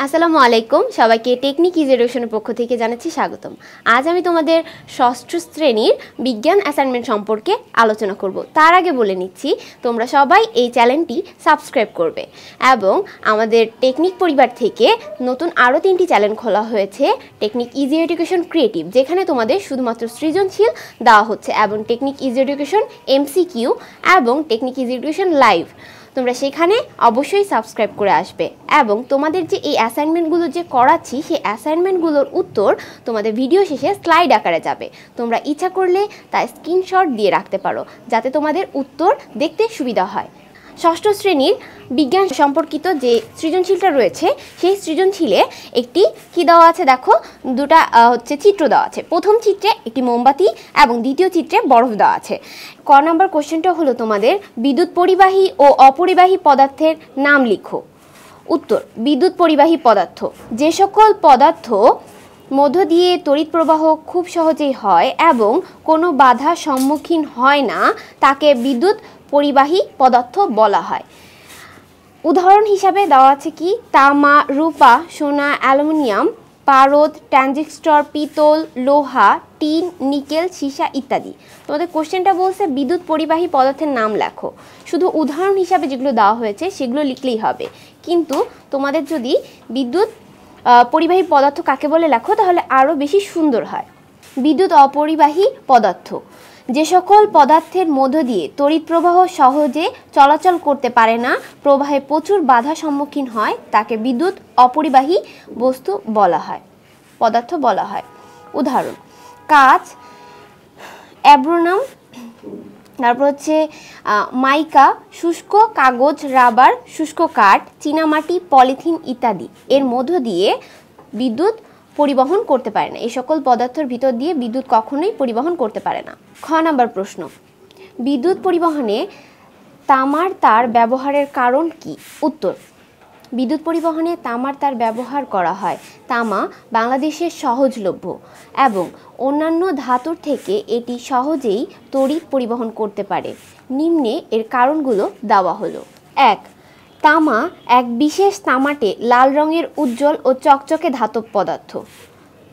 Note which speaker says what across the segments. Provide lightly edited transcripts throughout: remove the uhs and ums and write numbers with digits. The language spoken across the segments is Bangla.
Speaker 1: আসসালামু আলাইকুম, সবাইকে টেকনিক ইজি এডুকেশনের পক্ষ থেকে জানাচ্ছি স্বাগতম। আজ আমি তোমাদের ষষ্ঠ শ্রেণীর বিজ্ঞান অ্যাসাইনমেন্ট সম্পর্কে আলোচনা করব। তার আগে বলে নিচ্ছি, তোমরা সবাই এই চ্যানেলটি সাবস্ক্রাইব করবে এবং আমাদের টেকনিক পরিবার থেকে নতুন আরও 3টি চ্যানেল খোলা হয়েছে। টেকনিক ইজি এডুকেশন ক্রিয়েটিভ, যেখানে তোমাদের শুধুমাত্র সৃজনশীল দেওয়া হচ্ছে, এবং টেকনিক ইজি এডুকেশন এমসিকিউ এবং টেকনিক ইজি এডুকেশন লাইভ। তোমরা সেখানে অবশ্যই সাবস্ক্রাইব করে আসবে এবং তোমাদের যে এই অ্যাসাইনমেন্টগুলো যে করাচ্ছি, সেই অ্যাসাইনমেন্টগুলোর উত্তর তোমাদের ভিডিও শেষে স্লাইড আকারে যাবে। তোমরা ইচ্ছা করলে তা স্ক্রিনশট দিয়ে রাখতে পারো, যাতে তোমাদের উত্তর দেখতে সুবিধা হয়। ষষ্ঠ শ্রেণীর বিজ্ঞান সম্পর্কিত যে সৃজনশীলটা রয়েছে, সেই সৃজনশীলে একটি কি দেওয়া আছে দেখো, দুটা চিত্র দেওয়া আছে। প্রথম চিত্রে একটি মোমবাতি এবং দ্বিতীয় চিত্রে বরফ দেওয়া আছে। ক নম্বর কোশ্চেনটা হলো তোমাদের, বিদ্যুৎ পরিবাহী ও অপরিবাহী পদার্থের নাম লিখো। উত্তর: বিদ্যুৎ পরিবাহী পদার্থ যে সকল পদার্থ মধ্য দিয়ে তড়িৎ প্রবাহ খুব সহজেই হয় এবং কোনো বাধার সম্মুখীন হয় না, তাকে বিদ্যুৎ পরিবাহী পদার্থ বলা হয়। উদাহরণ হিসাবে দেওয়া আছে কি, তামা, রূপা, সোনা, অ্যালুমিনিয়াম, পারদ, ট্রানজিস্টর, পিতল, লোহা, টিন, নিকেল, সীসা ইত্যাদি। তোমাদের কোশ্চেনটা বলছে বিদ্যুৎ পরিবাহী পদার্থের নাম লেখো। শুধু উদাহরণ হিসাবে যেগুলো দেওয়া হয়েছে সেগুলো লিখলেই হবে, কিন্তু তোমাদের যদি বিদ্যুৎ পরিবাহী পদার্থ কাকে বলে লেখো, তাহলে আরও বেশি সুন্দর হয়। বিদ্যুৎ অপরিবাহী পদার্থ যে সকল পদার্থের মধ্য দিয়ে তড়িৎ প্রবাহ সহজে চলাচল করতে পারে না, প্রবাহে প্রচুর বাধার সম্মুখীন হয়, তাকে বিদ্যুৎ অপরিবাহী বস্তু বলা হয়, পদার্থ বলা হয়। উদাহরণ: কাঁচ, অ্যাব্রোনাম, তারপর হচ্ছে মাইকা, শুষ্ক কাগজ, রাবার, শুষ্ক কাঠ, চীনামাটি, পলিথিন ইত্যাদি এর মধ্য দিয়ে বিদ্যুৎ পরিবহন করতে পারে না। এই সকল পদার্থের ভিতর দিয়ে বিদ্যুৎ কখনোই পরিবহন করতে পারে না। খ নাম্বার প্রশ্ন, বিদ্যুৎ পরিবহনে তামার তার ব্যবহারের কারণ কি? উত্তর: বিদ্যুৎ পরিবহনে তামার তার ব্যবহার করা হয়। তামা বাংলাদেশের সহজলভ্য এবং অন্যান্য ধাতুর থেকে এটি সহজেই তড়িৎ পরিবহন করতে পারে। নিম্নে এর কারণগুলো দেওয়া হলো। 1. তামা এক বিশেষ তামাটে লাল রঙের উজ্জ্বল ও চকচকে ধাতব পদার্থ।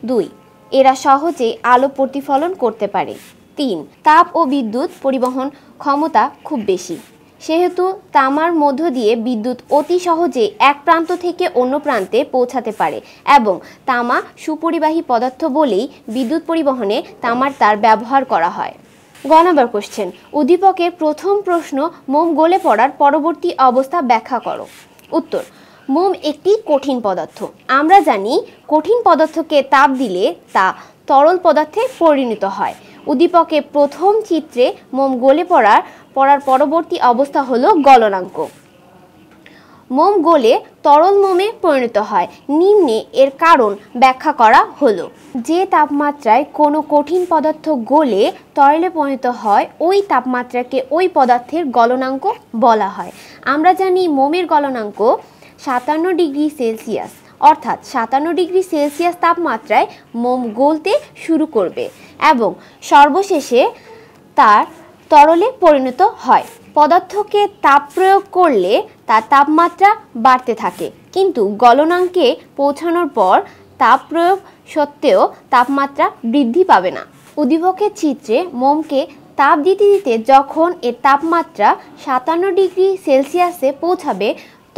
Speaker 1: 2. এরা সহজে আলো প্রতিফলন করতে পারে। 3. তাপ ও বিদ্যুৎ পরিবহন ক্ষমতা খুব বেশি, সেহেতু তামার মধ্য দিয়ে বিদ্যুৎ অতি সহজে এক প্রান্ত থেকে অন্য প্রান্তে পৌঁছাতে পারে এবং তামা সুপরিবাহী পদার্থ বলেই বিদ্যুৎ পরিবহনে তামার তার ব্যবহার করা হয়। গ নম্বর কোশ্চেন, উদ্দীপকের প্রথম প্রশ্ন, মোম গলে পড়ার পরবর্তী অবস্থা ব্যাখ্যা করো। উত্তর: মোম একটি কঠিন পদার্থ। আমরা জানি কঠিন পদার্থকে তাপ দিলে তা তরল পদার্থে পরিণত হয়। উদ্দীপকের প্রথম চিত্রে মোম গলে পড়ার পরবর্তী অবস্থা হলো গলনাঙ্ক। মোম গলে তরল মোমে পরিণত হয়। নিম্নে এর কারণ ব্যাখ্যা করা হলো। যে তাপমাত্রায় কোনো কঠিন পদার্থ গলে তরলে পরিণত হয়, ওই তাপমাত্রাকে ওই পদার্থের গলনাঙ্ক বলা হয়। আমরা জানি মোমের গলনাঙ্ক 57 ডিগ্রি সেলসিয়াস, অর্থাৎ 57 ডিগ্রি সেলসিয়াস তাপমাত্রায় মোম গলতে শুরু করবে এবং সর্বশেষে তার তরলে পরিণত হয়। পদার্থকে তাপ প্রয়োগ করলে তার তাপমাত্রা বাড়তে থাকে, কিন্তু গলনাঙ্কে পৌঁছানোর পর তাপ প্রয়োগ সত্ত্বেও তাপমাত্রা বৃদ্ধি পাবে না। উদ্দীপকের চিত্রে মোমকে তাপ দিতে দিতে যখন এর তাপমাত্রা 57 ডিগ্রি সেলসিয়াসে পৌঁছাবে,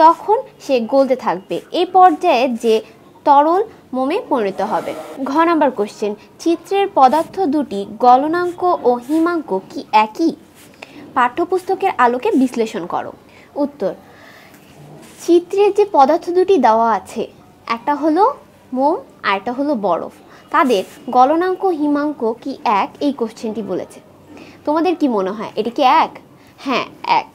Speaker 1: তখন সে গলতে থাকবে। এই পর্যায়ে যে তরল মোমে পরিণত হবে। ঘ নাম্বার কোশ্চেন, চিত্রের পদার্থ দুটি গলনাঙ্ক ও হিমাঙ্ক কি একই? পাঠ্যপুস্তকের আলোকে বিশ্লেষণ করো। উত্তর: চিত্রের যে পদার্থ দুটি দেওয়া আছে, একটা হলো মোম আর একটা হলো বরফ, তাদের গলনাঙ্ক হিমাঙ্ক কি এক? এই কোশ্চেনটি বলেছে। তোমাদের কি মনে হয়, এটি কি এক? হ্যাঁ, এক।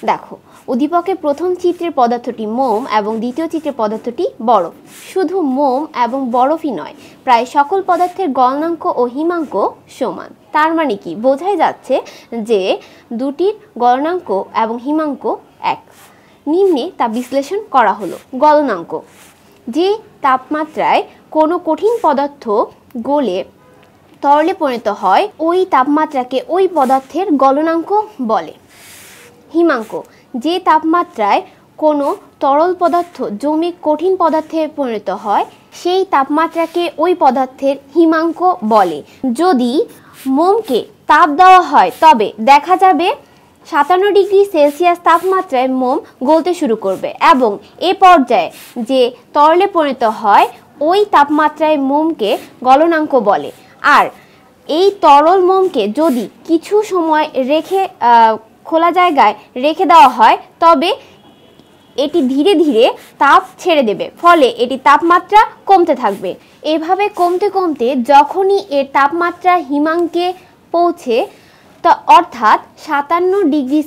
Speaker 1: দেখো, উদ্দীপকের প্রথম চিত্রের পদার্থটি মোম এবং দ্বিতীয় চিত্রের পদার্থটি বরফ। শুধু মোম এবং বরফই নয়, প্রায় সকল পদার্থের গলনাঙ্ক ও হিমাঙ্ক সমান। তার মানে কি বোঝাই যাচ্ছে যে দুটির গলনাঙ্ক এবং হিমাঙ্ক এক। নিম্নে তা বিশ্লেষণ করা হলো। গলনাঙ্ক: যে তাপমাত্রায় কোনো কঠিন পদার্থ গলে তরলে পরিণত হয়, ওই তাপমাত্রাকে ওই পদার্থের গলনাঙ্ক বলে। হিমাঙ্ক: যে তাপমাত্রায় কোনো তরল পদার্থ জমে কঠিন পদার্থে পরিণত হয় সেই তাপমাত্রাকে ওই পদার্থের হিমাঙ্ক বলে। যদি মোমকে তাপ দেওয়া হয় তবে দেখা যাবে 57 ডিগ্রি সেলসিয়াস তাপমাত্রায় মোম গলতে শুরু করবে এবং এ পর্যায়ে যে তরলে পরিণত হয় ওই তাপমাত্রায় মোমকে গলনাঙ্ক বলে। আর এই তরল মোমকে যদি কিছু সময় রেখে খোলা জায়গায় রেখে দেওয়া হয় তবে এটি ধীরে ধীরে তাপ ছেড়ে দেবে, ফলে এটি তাপমাত্রা কমতে থাকবে। এভাবে কমতে কমতে যখনই এর তাপমাত্রা হিমাঙ্কে পৌঁছে অর্থাৎ 57 ডিগ্রি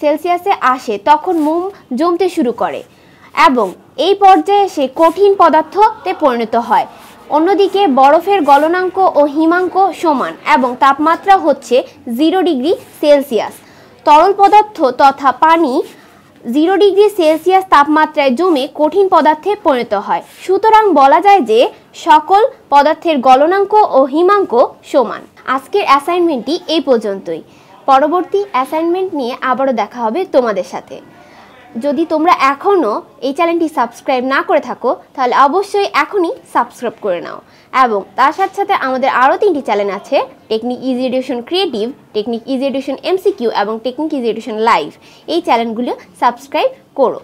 Speaker 1: সেলসিয়াসে আসে তখন মোম জমতে শুরু করে এবং এই পর্যায়ে সে কঠিন পদার্থতে পরিণত হয়। অন্যদিকে বরফের গলনাঙ্ক ও হিমাঙ্ক সমান এবং তাপমাত্রা হচ্ছে 0 ডিগ্রি সেলসিয়াস। তরল পদার্থ তথা পানি 0 ডিগ্রি সেলসিয়াস তাপমাত্রায় জমে কঠিন পদার্থে পরিণত হয়। সুতরাং বলা যায় যে সকল পদার্থের গলনাঙ্ক ও হিমাঙ্ক সমান। আজকের অ্যাসাইনমেন্টটি এই পর্যন্তই। পরবর্তী অ্যাসাইনমেন্ট নিয়ে আবারও দেখা হবে তোমাদের সাথে। যদি তোমরা এখনও এই চ্যানেলটি সাবস্ক্রাইব না করে থাকো তাহলে অবশ্যই এখনই সাবস্ক্রাইব করে নাও এবং তার সাথে সাথে আমাদের আরও 3টি চ্যানেল আছে, technique easy education creative, technique easy education MCQ এবং টেকনিক ইজি এডুকেশন লাইভ। এই চ্যানেলগুলো সাবস্ক্রাইব করো।